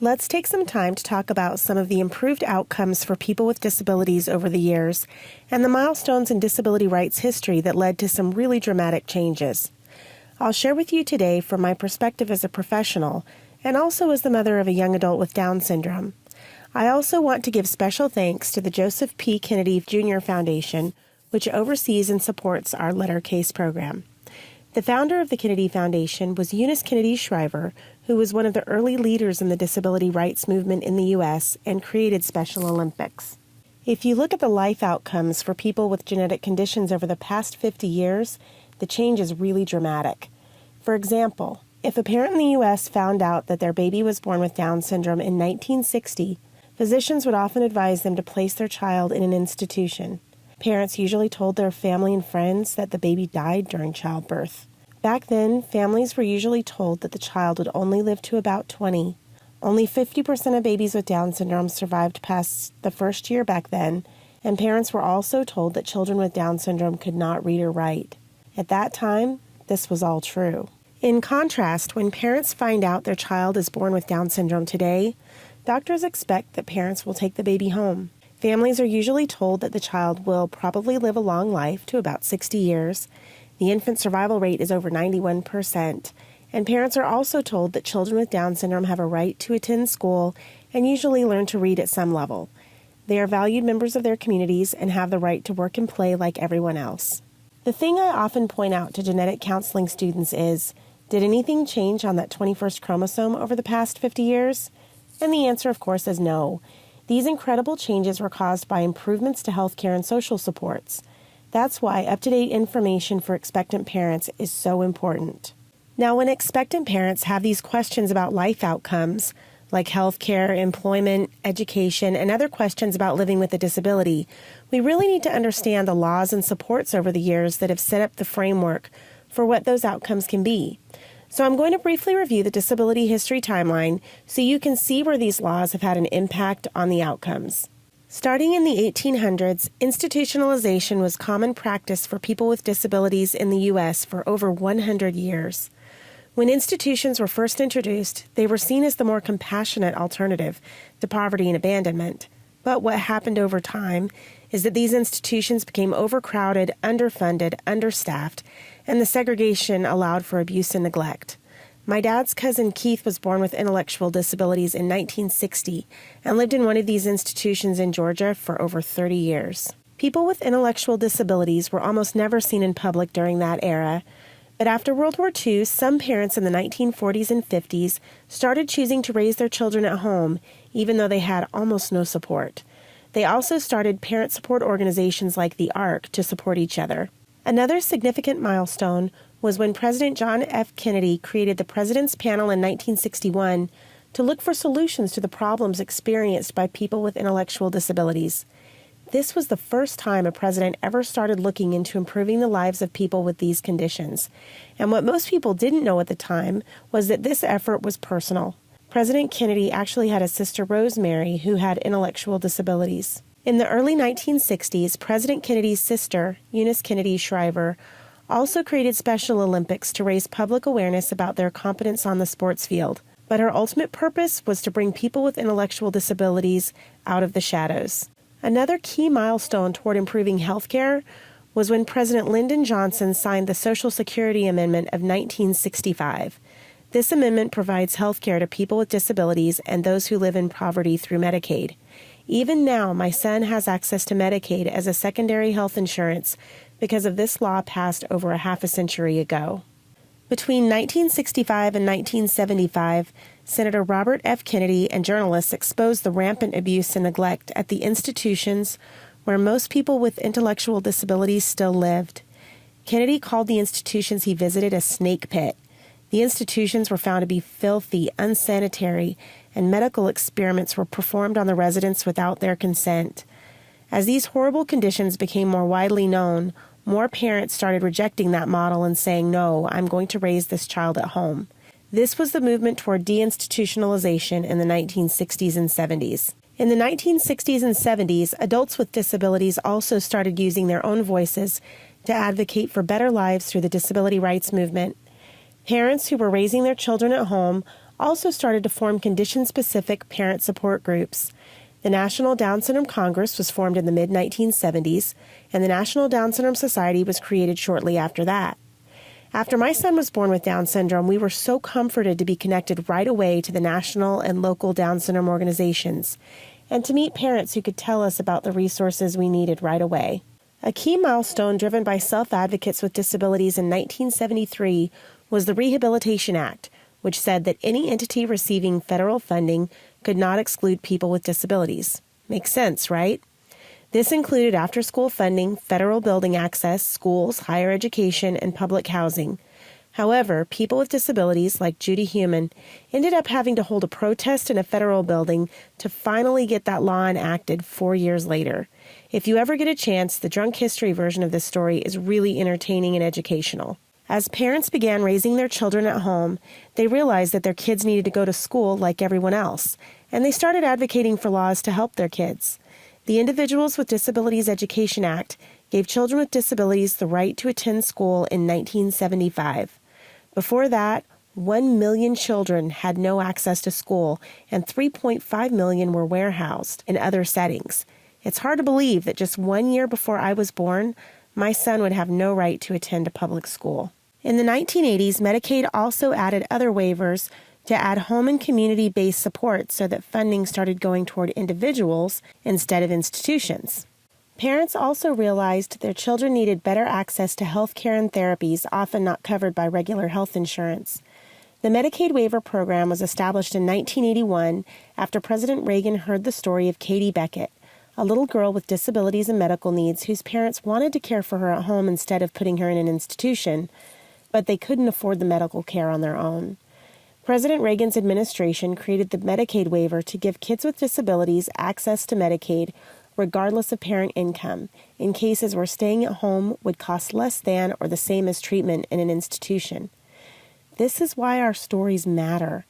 Let's take some time to talk about some of the improved outcomes for people with disabilities over the years and the milestones in disability rights history that led to some really dramatic changes. I'll share with you today from my perspective as a professional and also as the mother of a young adult with Down syndrome. I also want to give special thanks to the Joseph P. Kennedy Jr. Foundation, which oversees and supports our Letter Case program. The founder of the Kennedy Foundation was Eunice Kennedy Shriver, who was one of the early leaders in the disability rights movement in the U.S. and created Special Olympics. If you look at the life outcomes for people with genetic conditions over the past 50 years, the change is really dramatic. For example, if a parent in the U.S. found out that their baby was born with Down syndrome in 1960, physicians would often advise them to place their child in an institution. Parents usually told their family and friends that the baby died during childbirth. Back then, families were usually told that the child would only live to about 20. Only 50% of babies with Down syndrome survived past the first year back then, and parents were also told that children with Down syndrome could not read or write. At that time, this was all true. In contrast, when parents find out their child is born with Down syndrome today, doctors expect that parents will take the baby home. Families are usually told that the child will probably live a long life to about 60 years. The infant survival rate is over 91%, and parents are also told that children with Down syndrome have a right to attend school and usually learn to read at some level. They are valued members of their communities and have the right to work and play like everyone else. The thing I often point out to genetic counseling students is, did anything change on that 21st chromosome over the past 50 years? And the answer, of course, is no. These incredible changes were caused by improvements to healthcare and social supports. That's why up-to-date information for expectant parents is so important. Now, when expectant parents have these questions about life outcomes, like healthcare, employment, education, and other questions about living with a disability, we really need to understand the laws and supports over the years that have set up the framework for what those outcomes can be. So I'm going to briefly review the disability history timeline so you can see where these laws have had an impact on the outcomes. Starting in the 1800s, institutionalization was common practice for people with disabilities in the U.S. for over 100 years. When institutions were first introduced, they were seen as the more compassionate alternative to poverty and abandonment. But what happened over time is that these institutions became overcrowded, underfunded, understaffed, and the segregation allowed for abuse and neglect. My dad's cousin Keith was born with intellectual disabilities in 1960 and lived in one of these institutions in Georgia for over 30 years. People with intellectual disabilities were almost never seen in public during that era, but after World War II, some parents in the 1940s and 50s started choosing to raise their children at home, even though they had almost no support. They also started parent support organizations like the ARC to support each other. Another significant milestone was when President John F. Kennedy created the President's Panel in 1961 to look for solutions to the problems experienced by people with intellectual disabilities. This was the first time a president ever started looking into improving the lives of people with these conditions. And what most people didn't know at the time was that this effort was personal. President Kennedy actually had a sister, Rosemary, who had intellectual disabilities. In the early 1960s, President Kennedy's sister, Eunice Kennedy Shriver, also created Special Olympics to raise public awareness about their competence on the sports field. But her ultimate purpose was to bring people with intellectual disabilities out of the shadows. Another key milestone toward improving health care was when President Lyndon Johnson signed the Social Security Amendment of 1965. This amendment provides health care to people with disabilities and those who live in poverty through Medicaid. Even now, my son has access to Medicaid as a secondary health insurance because of this law passed over a half a century ago. Between 1965 and 1975, Senator Robert F. Kennedy and journalists exposed the rampant abuse and neglect at the institutions where most people with intellectual disabilities still lived. Kennedy called the institutions he visited a snake pit. The institutions were found to be filthy, unsanitary, and medical experiments were performed on the residents without their consent. As these horrible conditions became more widely known, more parents started rejecting that model and saying, "No, I'm going to raise this child at home." This was the movement toward deinstitutionalization in the 1960s and 70s. In the 1960s and 70s, adults with disabilities also started using their own voices to advocate for better lives through the disability rights movement. Parents who were raising their children at home also started to form condition-specific parent support groups. The National Down Syndrome Congress was formed in the mid-1970s, and the National Down Syndrome Society was created shortly after that. After my son was born with Down syndrome, we were so comforted to be connected right away to the national and local Down syndrome organizations, and to meet parents who could tell us about the resources we needed right away. A key milestone driven by self-advocates with disabilities in 1973 was the Rehabilitation Act, which said that any entity receiving federal funding could not exclude people with disabilities. Makes sense, right? This included after-school funding, federal building access, schools, higher education, and public housing. However, people with disabilities, like Judy Heumann, ended up having to hold a protest in a federal building to finally get that law enacted 4 years later. If you ever get a chance, the drunk history version of this story is really entertaining and educational. As parents began raising their children at home, they realized that their kids needed to go to school like everyone else, and they started advocating for laws to help their kids. The Individuals with Disabilities Education Act gave children with disabilities the right to attend school in 1975. Before that, 1 million children had no access to school, and 3.5 million were warehoused in other settings. It's hard to believe that just 1 year before I was born, my son would have no right to attend a public school. In the 1980s, Medicaid also added other waivers to add home and community-based support so that funding started going toward individuals instead of institutions. Parents also realized their children needed better access to health care and therapies often not covered by regular health insurance. The Medicaid waiver program was established in 1981 after President Reagan heard the story of Katie Beckett, a little girl with disabilities and medical needs whose parents wanted to care for her at home instead of putting her in an institution, but they couldn't afford the medical care on their own. President Reagan's administration created the Medicaid waiver to give kids with disabilities access to Medicaid regardless of parent income, in cases where staying at home would cost less than or the same as treatment in an institution. This is why our stories matter.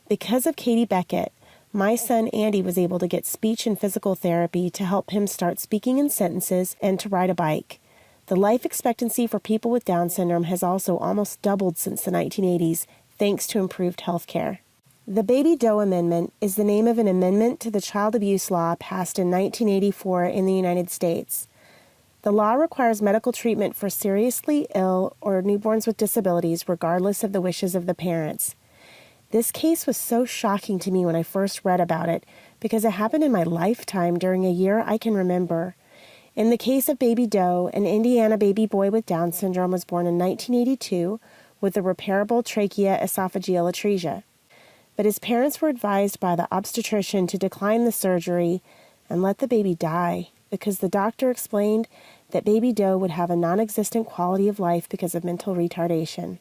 Because of Katie Beckett, my son Andy was able to get speech and physical therapy to help him start speaking in sentences and to ride a bike. The life expectancy for people with Down syndrome has also almost doubled since the 1980s, thanks to improved health care. The Babydome Amendment is the name of an amendment to the child abuse law passed in 1984 in the United States. The law requires medical treatment for seriously ill or newborns with disabilities regardless of the wishes of the parents. This case was so shocking to me when I first read about it because it happened in my lifetime during a year I can remember. In the case of Baby Doe, an Indiana baby boy with Down syndrome was born in 1982 with a repairable tracheoesophageal atresia. But his parents were advised by the obstetrician to decline the surgery and let the baby die because the doctor explained that Baby Doe would have a non-existent quality of life because of mental retardation.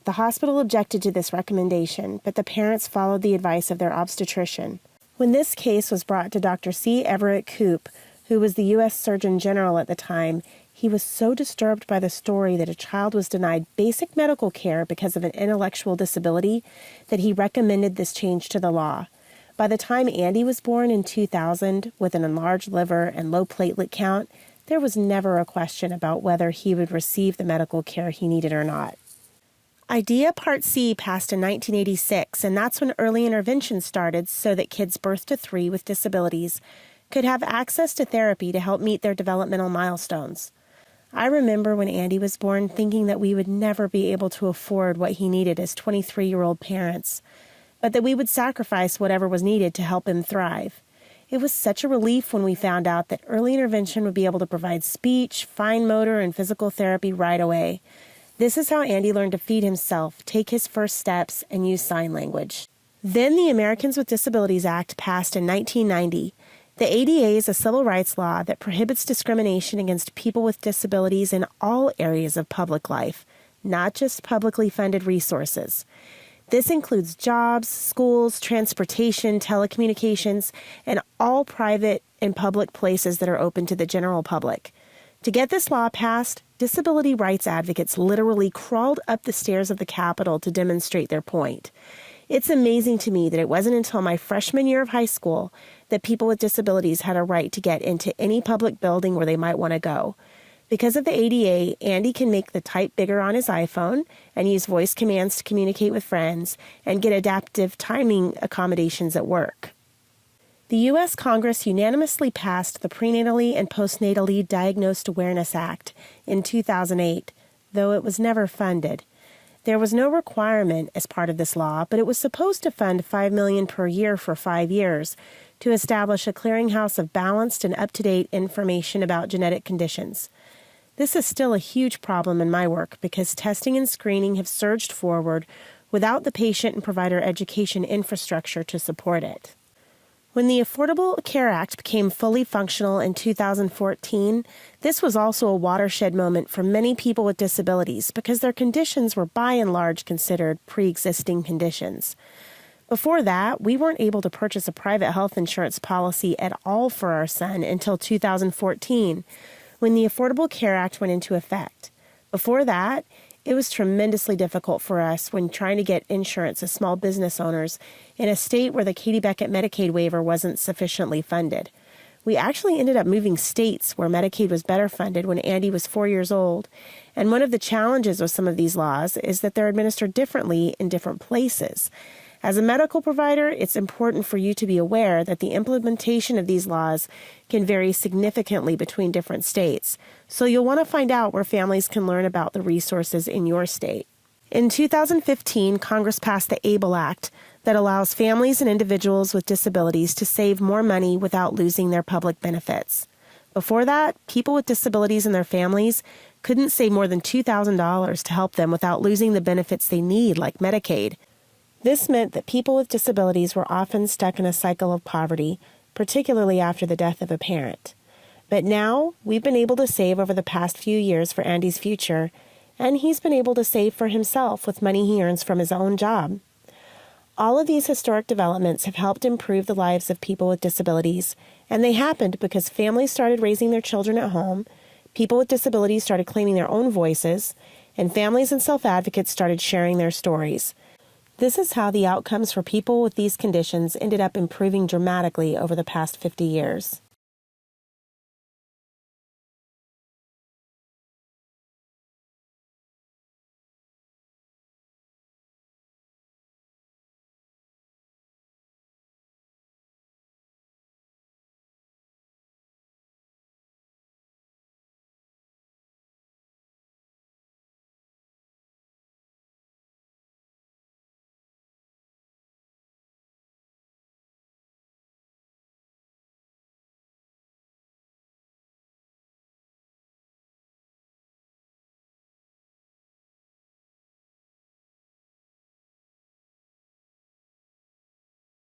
The hospital objected to this recommendation, but the parents followed the advice of their obstetrician. When this case was brought to Dr. C. Everett Koop, who was the U.S. Surgeon General at the time, he was so disturbed by the story that a child was denied basic medical care because of an intellectual disability that he recommended this change to the law. By the time Andy was born in 2000, with an enlarged liver and low platelet count, there was never a question about whether he would receive the medical care he needed or not. IDEA Part C passed in 1986, and that's when early intervention started so that kids birth to 3 with disabilities could have access to therapy to help meet their developmental milestones. I remember when Andy was born thinking that we would never be able to afford what he needed as 23-year-old parents, but that we would sacrifice whatever was needed to help him thrive. It was such a relief when we found out that early intervention would be able to provide speech, fine motor, and physical therapy right away. This is how Andy learned to feed himself, take his first steps, and use sign language. Then the Americans with Disabilities Act passed in 1990. The ADA is a civil rights law that prohibits discrimination against people with disabilities in all areas of public life, not just publicly funded resources. This includes jobs, schools, transportation, telecommunications, and all private and public places that are open to the general public. To get this law passed, disability rights advocates literally crawled up the stairs of the Capitol to demonstrate their point. It's amazing to me that it wasn't until my freshman year of high school that people with disabilities had a right to get into any public building where they might want to go. Because of the ADA, Andy can make the type bigger on his iPhone and use voice commands to communicate with friends and get adaptive timing accommodations at work. The U.S. Congress unanimously passed the Prenatally and Postnatally Diagnosed Awareness Act in 2008, though it was never funded. There was no requirement as part of this law, but it was supposed to fund $5 million per year for 5 years to establish a clearinghouse of balanced and up-to-date information about genetic conditions. This is still a huge problem in my work because testing and screening have surged forward without the patient and provider education infrastructure to support it. When the Affordable Care Act became fully functional in 2014, this was also a watershed moment for many people with disabilities because their conditions were by and large considered pre-existing conditions. Before that, we weren't able to purchase a private health insurance policy at all for our son until 2014, when the Affordable Care Act went into effect. Before that, it was tremendously difficult for us when trying to get insurance as small business owners in a state where the Katie Beckett Medicaid waiver wasn't sufficiently funded. We actually ended up moving states where Medicaid was better funded when Andy was 4 years old, and one of the challenges with some of these laws is that they're administered differently in different places. As a medical provider, it's important for you to be aware that the implementation of these laws can vary significantly between different states, so you'll want to find out where families can learn about the resources in your state. In 2015, Congress passed the ABLE Act that allows families and individuals with disabilities to save more money without losing their public benefits. Before that, people with disabilities and their families couldn't save more than $2,000 to help them without losing the benefits they need, like Medicaid. This meant that people with disabilities were often stuck in a cycle of poverty, particularly after the death of a parent. But now, we've been able to save over the past few years for Andy's future, and he's been able to save for himself with money he earns from his own job. All of these historic developments have helped improve the lives of people with disabilities, and they happened because families started raising their children at home, people with disabilities started claiming their own voices, and families and self-advocates started sharing their stories. This is how the outcomes for people with these conditions ended up improving dramatically over the past 50 years.